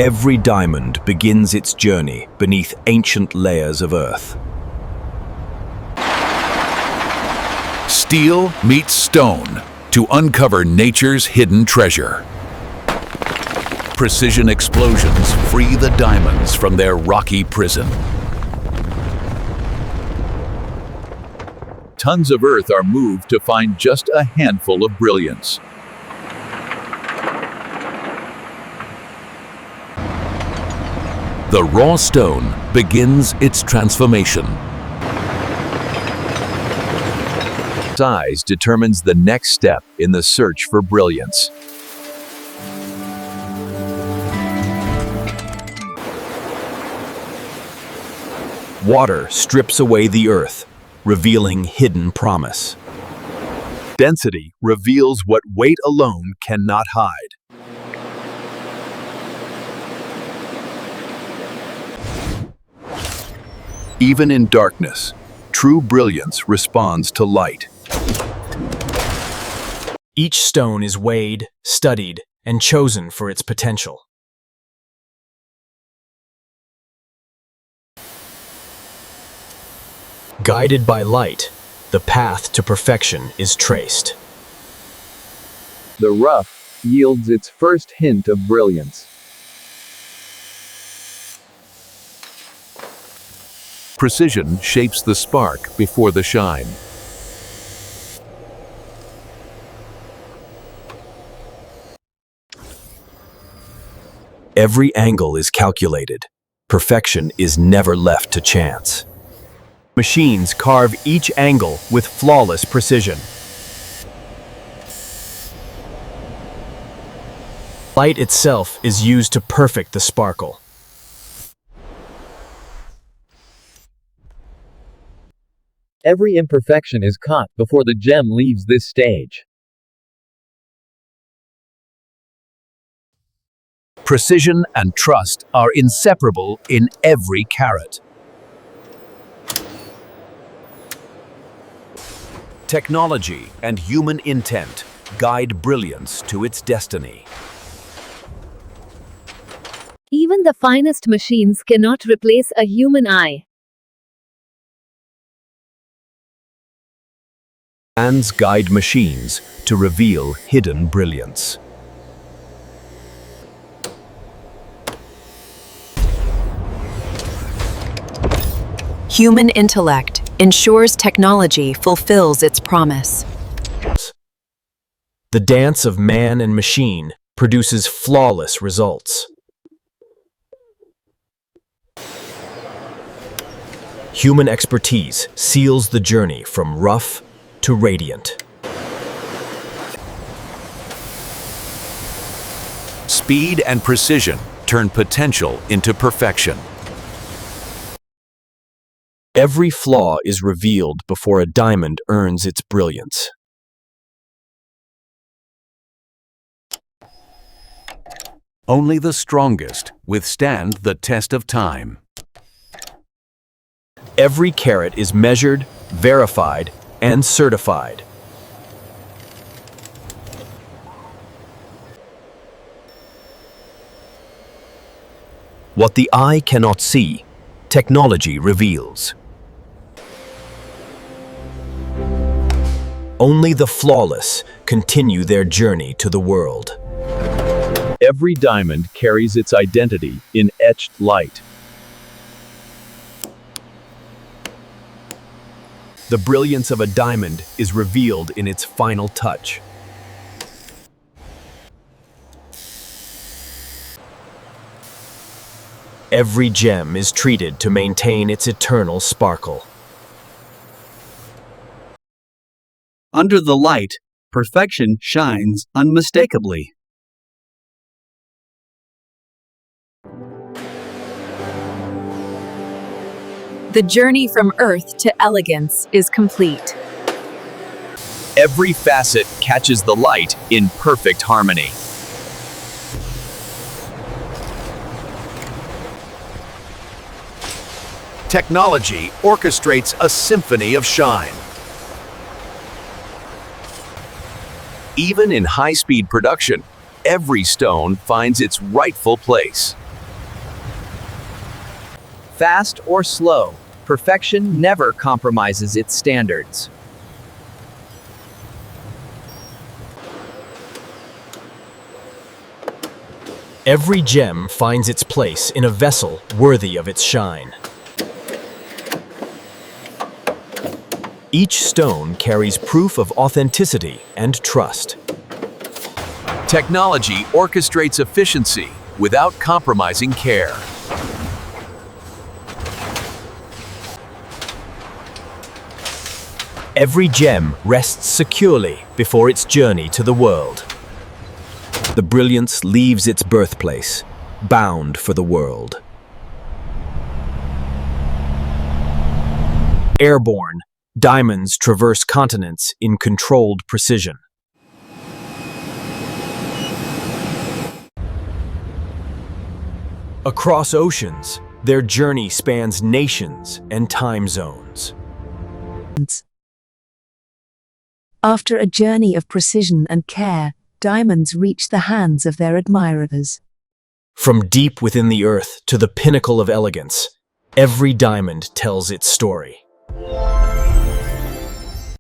Every diamond begins its journey beneath ancient layers of earth. Steel meets stone to uncover nature's hidden treasure. Precision explosions free the diamonds from their rocky prison. Tons of earth are moved to find just a handful of brilliance. The raw stone begins its transformation. Size determines the next step in the search for brilliance. Water strips away the earth, revealing hidden promise. Density reveals what weight alone cannot hide. Even in darkness, true brilliance responds to light. Each stone is weighed, studied, and chosen for its potential. Guided by light, the path to perfection is traced. The rough yields its first hint of brilliance. Precision shapes the spark before the shine. Every angle is calculated. Perfection is never left to chance. Machines carve each angle with flawless precision. Light itself is used to perfect the sparkle. Every imperfection is caught before the gem leaves this stage. Precision and trust are inseparable in every carat. Technology and human intent guide brilliance to its destiny. Even the finest machines cannot replace a human eye. Hands guide machines to reveal hidden brilliance. Human intellect ensures technology fulfills its promise. The dance of man and machine produces flawless results. Human expertise seals the journey from rough to radiant. Speed and precision turn potential into perfection. Every flaw is revealed before a diamond earns its brilliance. Only the strongest withstand the test of time. Every carat is measured, verified, and certified. What the eye cannot see, technology reveals. Only the flawless continue their journey to the world. Every diamond carries its identity in etched light. The brilliance of a diamond is revealed in its final touch. Every gem is treated to maintain its eternal sparkle. Under the light, perfection shines unmistakably. The journey from earth to elegance is complete. Every facet catches the light in perfect harmony. Technology orchestrates a symphony of shine. Even in high-speed production, every stone finds its rightful place. Fast or slow, perfection never compromises its standards. Every gem finds its place in a vessel worthy of its shine. Each stone carries proof of authenticity and trust. Technology orchestrates efficiency without compromising care. Every gem rests securely before its journey to the world. The brilliance leaves its birthplace, bound for the world. Airborne, diamonds traverse continents in controlled precision. Across oceans, their journey spans nations and time zones. After a journey of precision and care, diamonds reach the hands of their admirers. From deep within the earth to the pinnacle of elegance, every diamond tells its story.